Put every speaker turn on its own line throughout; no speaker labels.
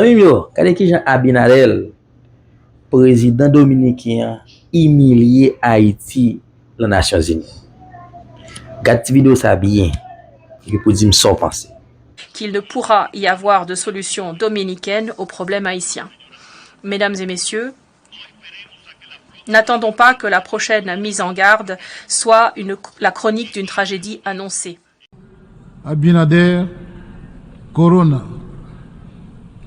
Yo, kade ki Jean Abinadel, président dominicain, humilié Haïti, les Nations Unies. Gade vidéo ça bien, je peux dire me penser.
Qu'il ne pourra y avoir de solution dominicaine au problème haïtien. Mesdames et messieurs, n'attendons pas que la prochaine mise en garde soit la chronique d'une tragédie annoncée.
Abinader Corona,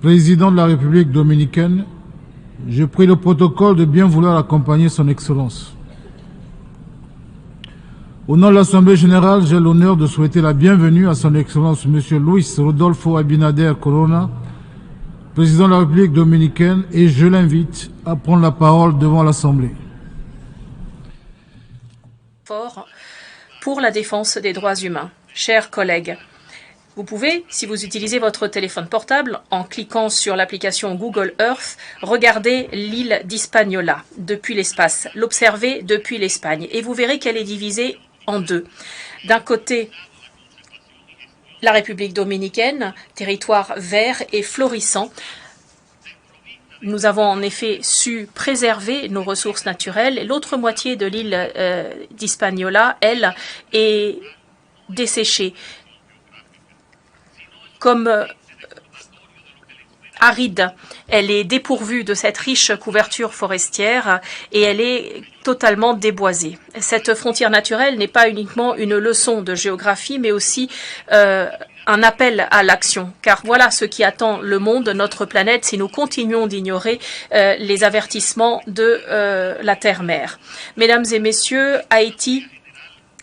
président de la République dominicaine, je prie le protocole de bien vouloir accompagner son Excellence. Au nom de l'Assemblée générale, j'ai l'honneur de souhaiter la bienvenue à son Excellence M. Luis Rodolfo Abinader Corona, président de la République dominicaine, et je l'invite à prendre la parole devant l'Assemblée.
Fort pour la défense des droits humains. Chers collègues, vous pouvez, si vous utilisez votre téléphone portable, en cliquant sur l'application Google Earth, regarder l'île d'Hispaniola depuis l'espace, l'observer depuis l'Espagne, et vous verrez qu'elle est divisée en deux. D'un côté, la République dominicaine, territoire vert et florissant. Nous avons en effet su préserver nos ressources naturelles. L'autre moitié de l'île d'Hispaniola, elle, est desséchée. Comme aride, elle est dépourvue de cette riche couverture forestière et elle est totalement déboisée. Cette frontière naturelle n'est pas uniquement une leçon de géographie, mais aussi un appel à l'action, car voilà ce qui attend le monde, notre planète, si nous continuons d'ignorer les avertissements de la Terre-Mère. Mesdames et messieurs, Haïti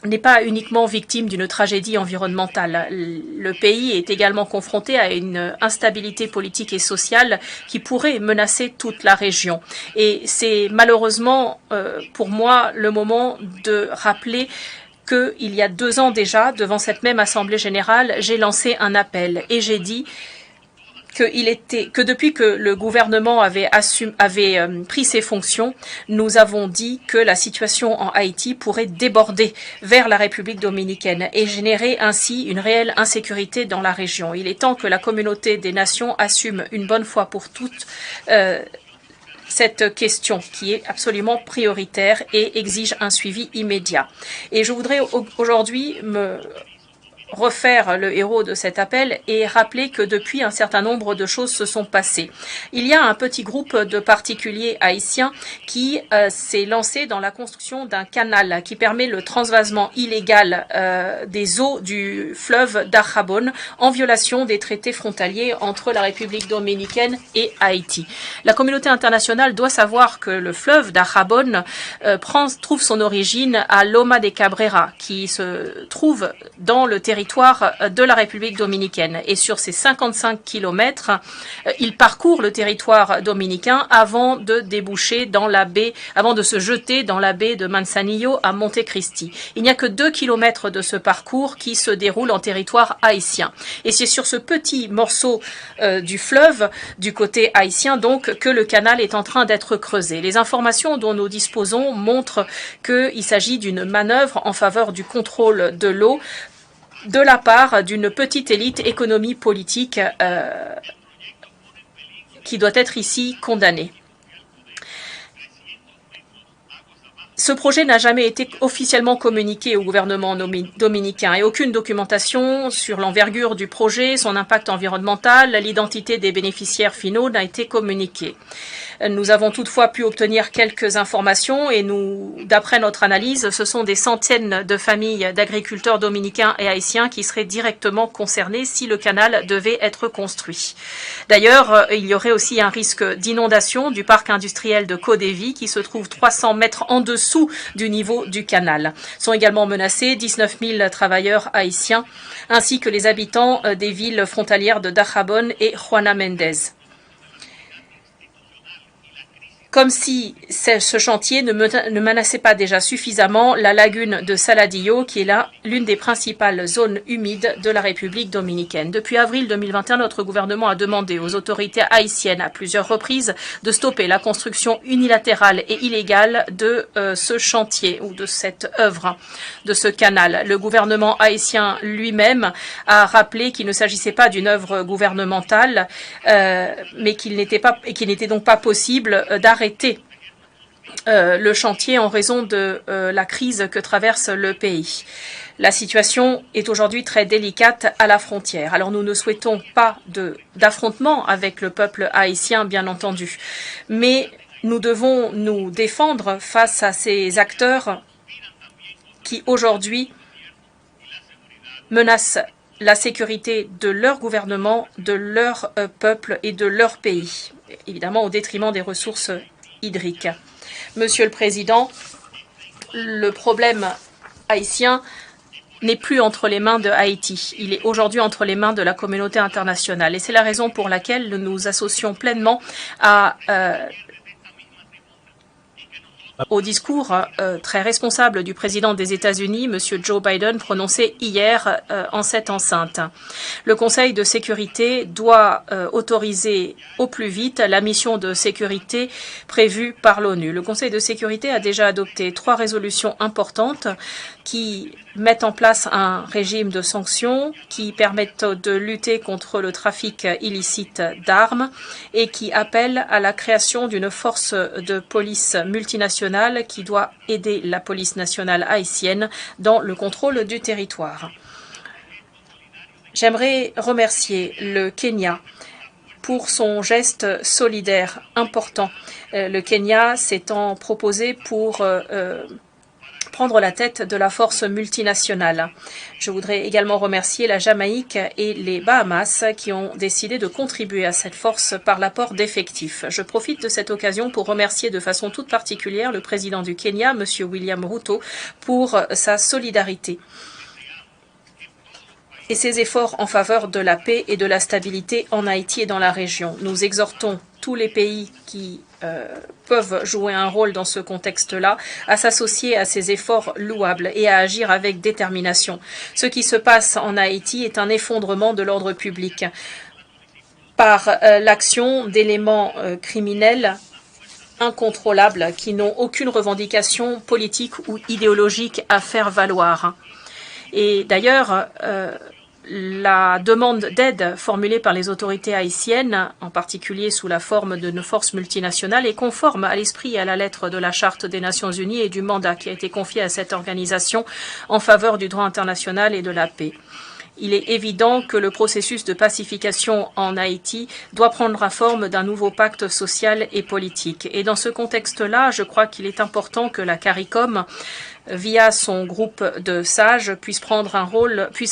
n'est pas uniquement victime d'une tragédie environnementale. Le pays est également confronté à une instabilité politique et sociale qui pourrait menacer toute la région. Et c'est malheureusement pour moi le moment de rappeler qu'il y a 2 ans déjà, devant cette même Assemblée générale, j'ai lancé un appel et j'ai dit que depuis que le gouvernement avait pris ses fonctions, nous avons dit que la situation en Haïti pourrait déborder vers la République dominicaine et générer ainsi une réelle insécurité dans la région. Il est temps que la communauté des nations assume une bonne fois pour toutes cette question qui est absolument prioritaire et exige un suivi immédiat. Et je voudrais aujourd'hui me refaire le héros de cet appel et rappeler que depuis un certain nombre de choses se sont passées. Il y a un petit groupe de particuliers haïtiens qui s'est lancé dans la construction d'un canal qui permet le transvasement illégal des eaux du fleuve d'Arjabón en violation des traités frontaliers entre la République dominicaine et Haïti. La communauté internationale doit savoir que le fleuve d'Arjabón trouve son origine à Loma de Cabrera, qui se trouve dans le territoire de la République dominicaine. Et sur ces 55 kilomètres, il parcourt le territoire dominicain avant de déboucher dans la baie, avant de se jeter dans la baie de Manzanillo à Montecristi. Il n'y a que 2 kilomètres de ce parcours qui se déroule en territoire haïtien. Et c'est sur ce petit morceau du fleuve, du côté haïtien donc, que le canal est en train d'être creusé. Les informations dont nous disposons montrent qu'il s'agit d'une manœuvre en faveur du contrôle de l'eau de la part d'une petite élite économie politique qui doit être ici condamnée. Ce projet n'a jamais été officiellement communiqué au gouvernement dominicain et aucune documentation sur l'envergure du projet, son impact environnemental, l'identité des bénéficiaires finaux n'a été communiquée. Nous avons toutefois pu obtenir quelques informations et d'après notre analyse, ce sont des centaines de familles d'agriculteurs dominicains et haïtiens qui seraient directement concernées si le canal devait être construit. D'ailleurs, il y aurait aussi un risque d'inondation du parc industriel de Codévi qui se trouve 300 mètres en dessous du niveau du canal. Sont également menacés 19 000 travailleurs haïtiens ainsi que les habitants des villes frontalières de Dajabón et Juana Méndez. comme si ce chantier ne menaçait pas déjà suffisamment la lagune de Saladillo, qui est l'une des principales zones humides de la République dominicaine. Depuis avril 2021, notre gouvernement a demandé aux autorités haïtiennes à plusieurs reprises de stopper la construction unilatérale et illégale de ce chantier ou de cette œuvre, de ce canal. Le gouvernement haïtien lui-même a rappelé qu'il ne s'agissait pas d'une œuvre gouvernementale, mais qu'il n'était donc pas possible d'arrêter le chantier en raison de la crise que traverse le pays. La situation est aujourd'hui très délicate à la frontière. Alors nous ne souhaitons pas d'affrontement avec le peuple haïtien, bien entendu, mais nous devons nous défendre face à ces acteurs qui aujourd'hui menacent la sécurité de leur gouvernement, de leur peuple et de leur pays, évidemment au détriment des ressources hydriques. Monsieur le Président, le problème haïtien n'est plus entre les mains de Haïti. Il est aujourd'hui entre les mains de la communauté internationale. Et c'est la raison pour laquelle nous nous associons pleinement au discours très responsable du président des États-Unis, M. Joe Biden, prononcé hier en cette enceinte. Le Conseil de sécurité doit autoriser au plus vite la mission de sécurité prévue par l'ONU. Le Conseil de sécurité a déjà adopté 3 résolutions importantes qui mettent en place un régime de sanctions qui permettent de lutter contre le trafic illicite d'armes et qui appellent à la création d'une force de police multinationale qui doit aider la police nationale haïtienne dans le contrôle du territoire. J'aimerais remercier le Kenya pour son geste solidaire important. Le Kenya s'étant proposé pour prendre la tête de la force multinationale. Je voudrais également remercier la Jamaïque et les Bahamas qui ont décidé de contribuer à cette force par l'apport d'effectifs. Je profite de cette occasion pour remercier de façon toute particulière le président du Kenya, M. William Ruto, pour sa solidarité et ses efforts en faveur de la paix et de la stabilité en Haïti et dans la région. Nous exhortons tous les pays qui peuvent jouer un rôle dans ce contexte-là, à s'associer à ces efforts louables et à agir avec détermination. Ce qui se passe en Haïti est un effondrement de l'ordre public par l'action d'éléments criminels incontrôlables qui n'ont aucune revendication politique ou idéologique à faire valoir. Et d'ailleurs, la demande d'aide formulée par les autorités haïtiennes, en particulier sous la forme de nos forces multinationales, est conforme à l'esprit et à la lettre de la Charte des Nations Unies et du mandat qui a été confié à cette organisation en faveur du droit international et de la paix. Il est évident que le processus de pacification en Haïti doit prendre la forme d'un nouveau pacte social et politique. Et dans ce contexte-là, je crois qu'il est important que la CARICOM, via son groupe de sages, puisse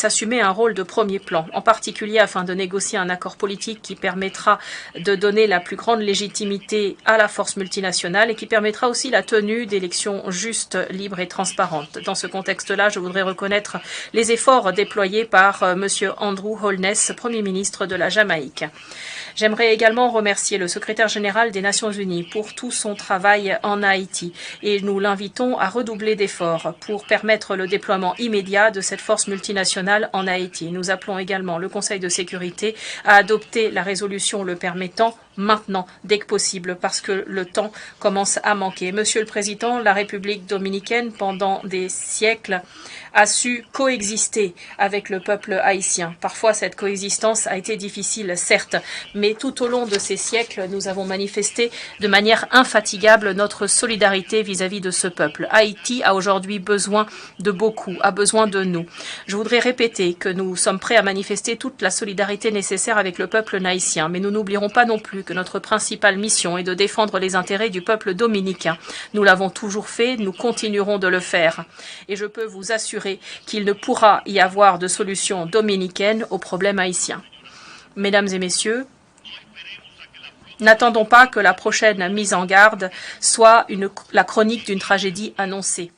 assumer un rôle de premier plan, en particulier afin de négocier un accord politique qui permettra de donner la plus grande légitimité à la force multinationale et qui permettra aussi la tenue d'élections justes, libres et transparentes. Dans ce contexte-là, je voudrais reconnaître les efforts déployés par M. Andrew Holness, Premier ministre de la Jamaïque. J'aimerais également remercier le secrétaire général des Nations Unies pour tout son travail en Haïti et nous l'invitons à redoubler d'efforts pour permettre le déploiement immédiat de cette force multinationale en Haïti. Nous appelons également le Conseil de sécurité à adopter la résolution le permettant maintenant, dès que possible, parce que le temps commence à manquer. Monsieur le Président, la République dominicaine, pendant des siècles, a su coexister avec le peuple haïtien. Parfois, cette coexistence a été difficile, certes, mais tout au long de ces siècles, nous avons manifesté de manière infatigable notre solidarité vis-à-vis de ce peuple. Haïti a aujourd'hui besoin de beaucoup, a besoin de nous. Je voudrais répéter que nous sommes prêts à manifester toute la solidarité nécessaire avec le peuple haïtien, mais nous n'oublierons pas non plus que notre principale mission est de défendre les intérêts du peuple dominicain. Nous l'avons toujours fait, nous continuerons de le faire. Et je peux vous assurer qu'il ne pourra y avoir de solution dominicaine au problème haïtien. Mesdames et messieurs, n'attendons pas que la prochaine mise en garde soit la chronique d'une tragédie annoncée.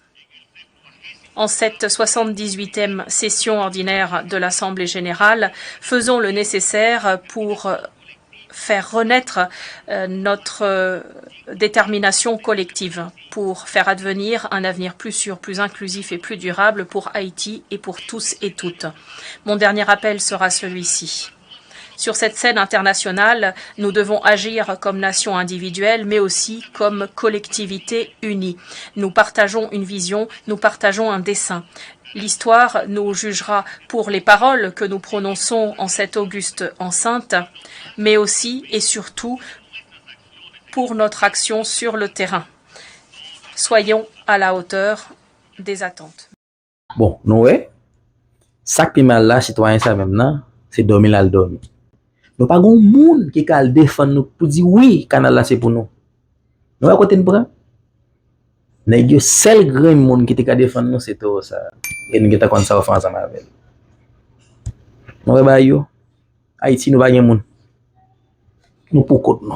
En cette 78e session ordinaire de l'Assemblée générale, faisons le nécessaire pour faire renaître notre détermination collective pour faire advenir un avenir plus sûr, plus inclusif et plus durable pour Haïti et pour tous et toutes. Mon dernier appel sera celui-ci. Sur cette scène internationale, nous devons agir comme nation individuelle, mais aussi comme collectivité unie. Nous partageons une vision, nous partageons un dessein. L'histoire nous jugera pour les paroles que nous prononçons en cette auguste enceinte, mais aussi et surtout pour notre action sur le terrain. Soyons à la hauteur des attentes.
Bon, nous, ça qui mal là, citoyen, ça même, non, c'est dormir là, le dormir. Nous pas grand monde qui a défendre nous pour dire oui, canal là c'est pour nous. Nous à côté de prend. Nèg seul grand monde qui te ka défendre nous c'est tout ça. Et nous ta kon ça faire ensemble avec. Nous ba yo. Haïti nous pas gen monde. Nous pour côté non.